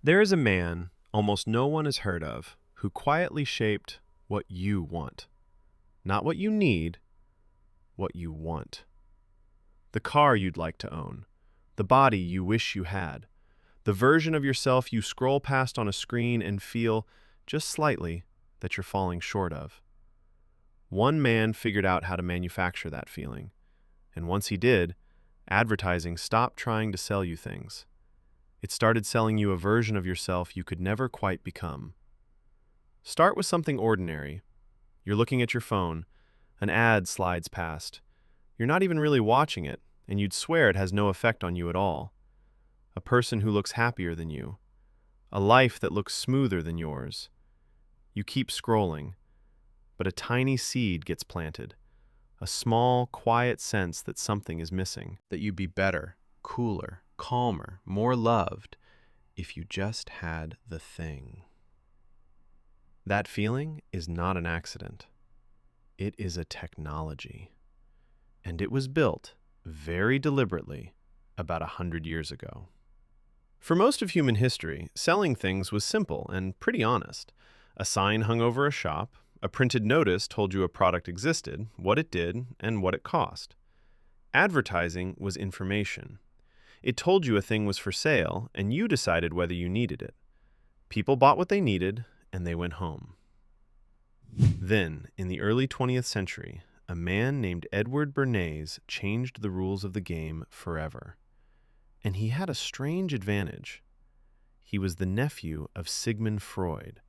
There is a man almost no one has heard of who quietly shaped what you want. Not what you need, what you want. The car you'd like to own, the body you wish you had, the version of yourself you scroll past on a screen and feel, just slightly, that you're falling short of. One man figured out how to manufacture that feeling, and once he did, advertising stopped trying to sell you things. It started selling you a version of yourself you could never quite become. Start with something ordinary. You're looking at your phone, an ad slides past. You're not even really watching it, and you'd swear it has no effect on you at all. A person who looks happier than you. A life that looks smoother than yours. You keep scrolling, but a tiny seed gets planted. A small, quiet sense that something is missing. That you'd be better, cooler, calmer, more loved if you just had the thing. That feeling is not an accident. It is a technology. And it was built, very deliberately, about 100 years ago. For most of human history, selling things was simple and pretty honest. A sign hung over a shop, a printed notice told you a product existed, what it did, and what it cost. Advertising was information. It told you a thing was for sale, and you decided whether you needed it. People bought what they needed, and they went home. Then, in the early 20th century, a man named Edward Bernays changed the rules of the game forever. And he had a strange advantage. He was the nephew of Sigmund Freud,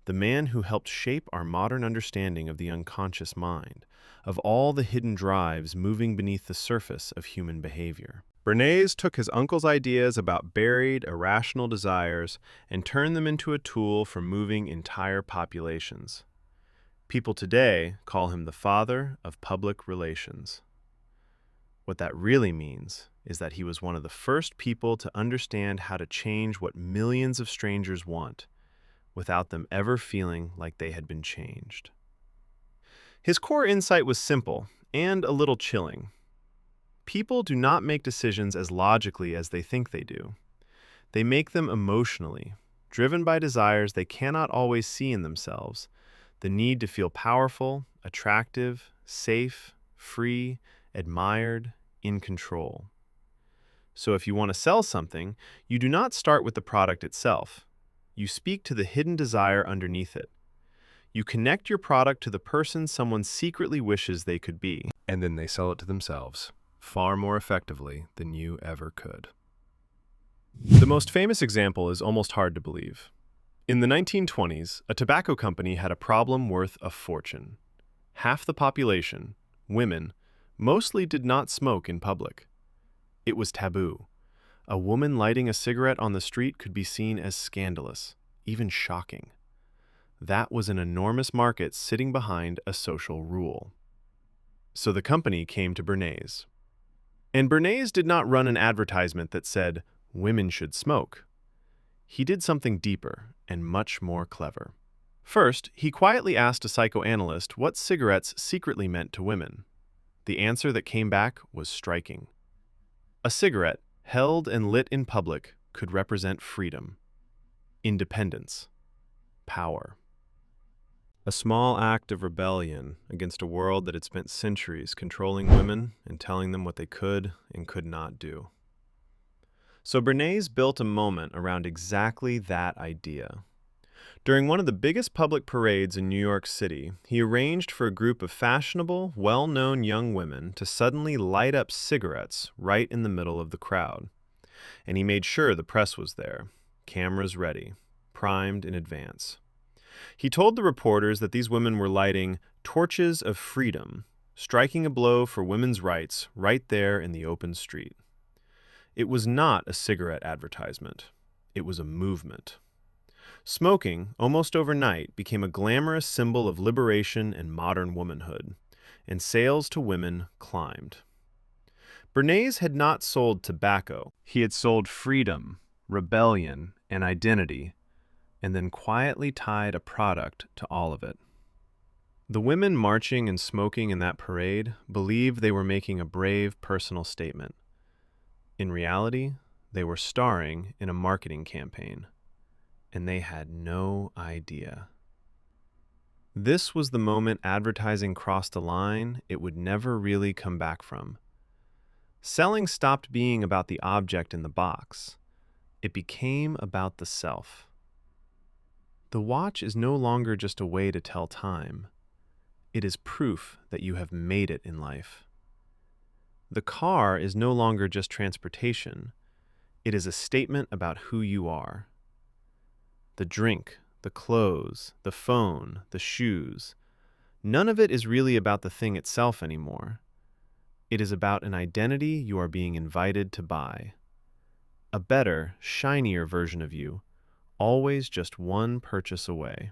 the man who helped shape our modern understanding of the unconscious mind, of all the hidden drives moving beneath the surface of human behavior. Bernays took his uncle's ideas about buried, irrational desires and turned them into a tool for moving entire populations. People today call him the father of public relations. What that really means is that he was one of the first people to understand how to change what millions of strangers want, without them ever feeling like they had been changed. His core insight was simple and a little chilling. People do not make decisions as logically as they think they do. They make them emotionally, driven by desires they cannot always see in themselves, the need to feel powerful, attractive, safe, free, admired, in control. So if you want to sell something, you do not start with the product itself. You speak to the hidden desire underneath it. You connect your product to the person someone secretly wishes they could be, and then they sell it to themselves, far more effectively than you ever could. The most famous example is almost hard to believe. In the 1920s, a tobacco company had a problem worth a fortune. Half the population, women, mostly did not smoke in public. It was taboo. A woman lighting a cigarette on the street could be seen as scandalous, even shocking. That was an enormous market sitting behind a social rule. So the company came to Bernays. And Bernays did not run an advertisement that said, "Women should smoke." He did something deeper and much more clever. First, he quietly asked a psychoanalyst what cigarettes secretly meant to women. The answer that came back was striking. A cigarette, held and lit in public, could represent freedom, independence, power. A small act of rebellion against a world that had spent centuries controlling women and telling them what they could and could not do. So Bernays built a moment around exactly that idea. During one of the biggest public parades in New York City, he arranged for a group of fashionable, well-known young women to suddenly light up cigarettes right in the middle of the crowd. And he made sure the press was there, cameras ready, primed in advance. He told the reporters that these women were lighting torches of freedom, striking a blow for women's rights right there in the open street. It was not a cigarette advertisement. It was a movement. Smoking, almost overnight, became a glamorous symbol of liberation and modern womanhood, and sales to women climbed. Bernays had not sold tobacco. He had sold freedom, rebellion, and identity, and then quietly tied a product to all of it. The women marching and smoking in that parade believed they were making a brave personal statement. In reality, they were starring in a marketing campaign. and they had no idea. This was the moment advertising crossed a line it would never really come back from. Selling stopped being about the object in the box. It became about the self. The watch is no longer just a way to tell time. It is proof that you have made it in life. The car is no longer just transportation. It is a statement about who you are. The drink, the clothes, the phone, the shoes, none of it is really about the thing itself anymore. It is about an identity you are being invited to buy. A better, shinier version of you, always just one purchase away.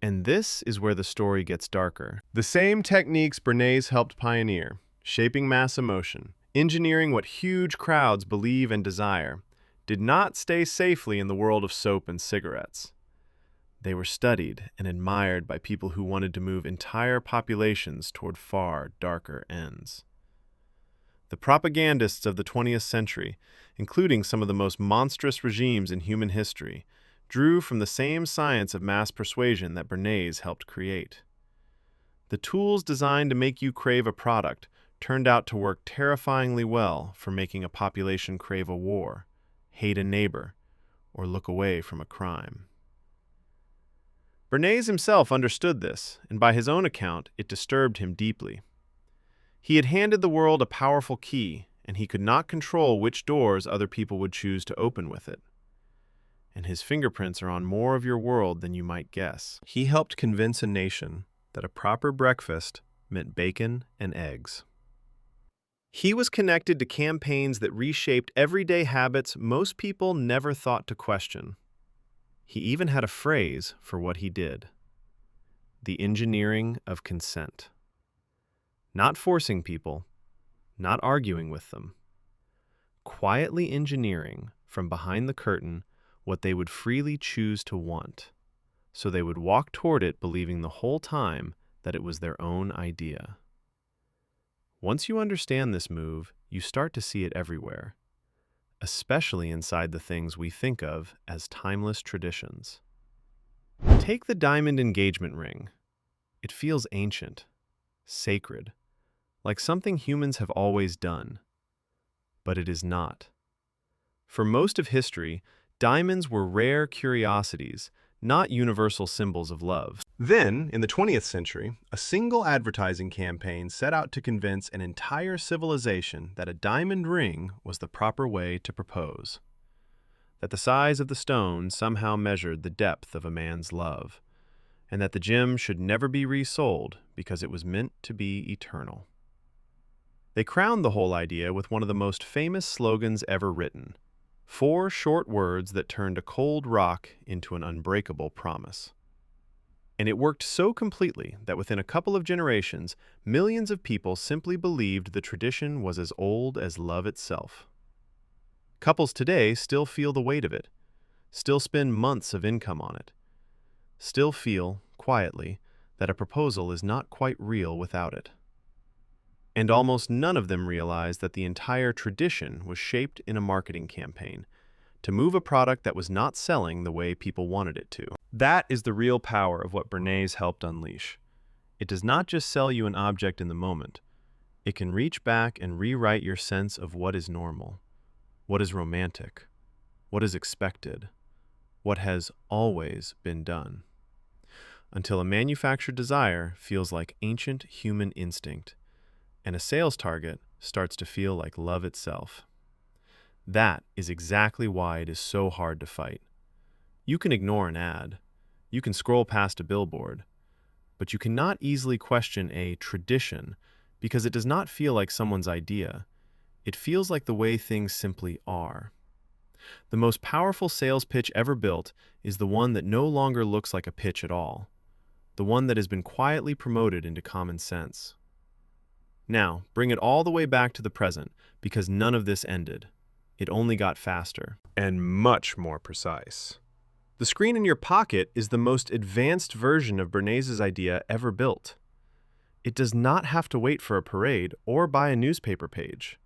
And this is where the story gets darker. The same techniques Bernays helped pioneer, shaping mass emotion, engineering what huge crowds believe and desire, did not stay safely in the world of soap and cigarettes. They were studied and admired by people who wanted to move entire populations toward far darker ends. The propagandists of the 20th century, including some of the most monstrous regimes in human history, drew from the same science of mass persuasion that Bernays helped create. The tools designed to make you crave a product turned out to work terrifyingly well for making a population crave a war, hate a neighbor, or look away from a crime. Bernays himself understood this, and by his own account, it disturbed him deeply. He had handed the world a powerful key, and he could not control which doors other people would choose to open with it. And his fingerprints are on more of your world than you might guess. He helped convince a nation that a proper breakfast meant bacon and eggs. He was connected to campaigns that reshaped everyday habits most people never thought to question. He even had a phrase for what he did: the engineering of consent. Not forcing people, not arguing with them. Quietly engineering from behind the curtain what they would freely choose to want, so they would walk toward it believing the whole time that it was their own idea. Once you understand this move, you start to see it everywhere, especially inside the things we think of as timeless traditions. Take the diamond engagement ring. It feels ancient, sacred, like something humans have always done. But it is not. For most of history, diamonds were rare curiosities, not universal symbols of love. Then, in the 20th century, a single advertising campaign set out to convince an entire civilization that a diamond ring was the proper way to propose. That the size of the stone somehow measured the depth of a man's love, and that the gem should never be resold because it was meant to be eternal. They crowned the whole idea with one of the most famous slogans ever written: 4 short words that turned a cold rock into an unbreakable promise. And it worked so completely that within a couple of generations, millions of people simply believed the tradition was as old as love itself. Couples today still feel the weight of it, still spend months of income on it, still feel, quietly, that a proposal is not quite real without it. And almost none of them realized that the entire tradition was shaped in a marketing campaign to move a product that was not selling the way people wanted it to. That is the real power of what Bernays helped unleash. It does not just sell you an object in the moment. It can reach back and rewrite your sense of what is normal, what is romantic, what is expected, what has always been done, until a manufactured desire feels like ancient human instinct, and a sales target starts to feel like love itself. That is exactly why it is so hard to fight. You can ignore an ad. You can scroll past a billboard. But you cannot easily question a tradition because it does not feel like someone's idea. It feels like the way things simply are. The most powerful sales pitch ever built is the one that no longer looks like a pitch at all. The one that has been quietly promoted into common sense. Now, bring it all the way back to the present, because none of this ended. It only got faster. And much more precise. The screen in your pocket is the most advanced version of Bernays' idea ever built. It does not have to wait for a parade or buy a newspaper page.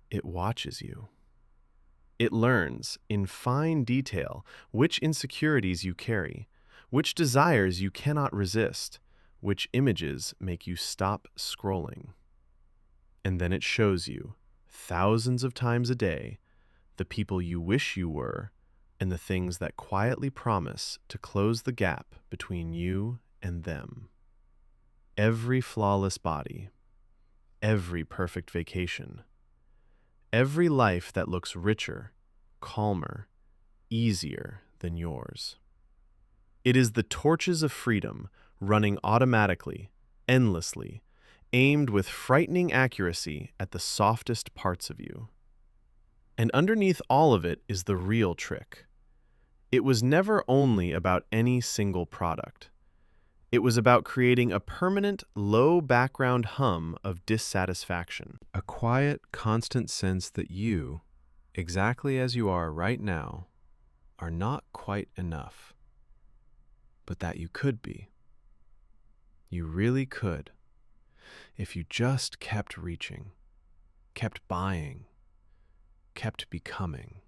It watches you. It learns, in fine detail, which insecurities you carry, which desires you cannot resist, which images make you stop scrolling. And then it shows you, thousands of times a day, the people you wish you were and the things that quietly promise to close the gap between you and them. Every flawless body, every perfect vacation, every life that looks richer, calmer, easier than yours. It is the torches of freedom running automatically, endlessly, aimed with frightening accuracy at the softest parts of you. And underneath all of it is the real trick. It was never only about any single product. It was about creating a permanent, low background hum of dissatisfaction. A quiet, constant sense that you, exactly as you are right now, are not quite enough. But that you could be. You really could. If you just kept reaching, kept buying, kept becoming.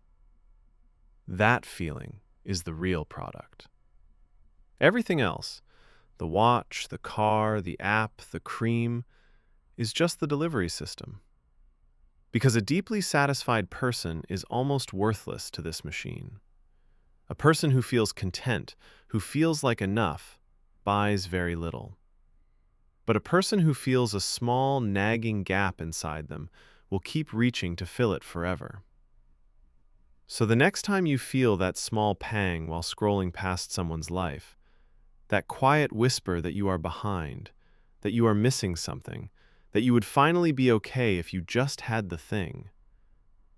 That feeling is the real product. Everything else, the watch, the car, the app, the cream, is just the delivery system. Because a deeply satisfied person is almost worthless to this machine. A person who feels content, who feels like enough, buys very little. But a person who feels a small, nagging gap inside them will keep reaching to fill it forever. So the next time you feel that small pang while scrolling past someone's life, that quiet whisper that you are behind, that you are missing something, that you would finally be okay if you just had the thing,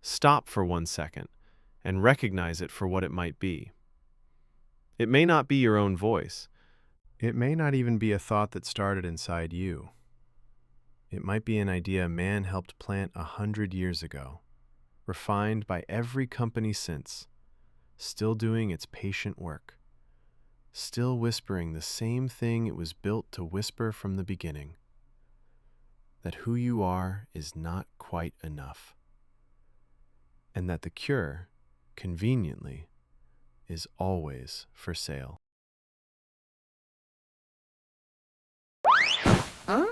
stop for 1 second and recognize it for what it might be. It may not be your own voice. It may not even be a thought that started inside you. It might be an idea man helped plant 100 years ago, refined by every company since, still doing its patient work, still whispering the same thing it was built to whisper from the beginning, that who you are is not quite enough, and that the cure, conveniently, is always for sale. Huh?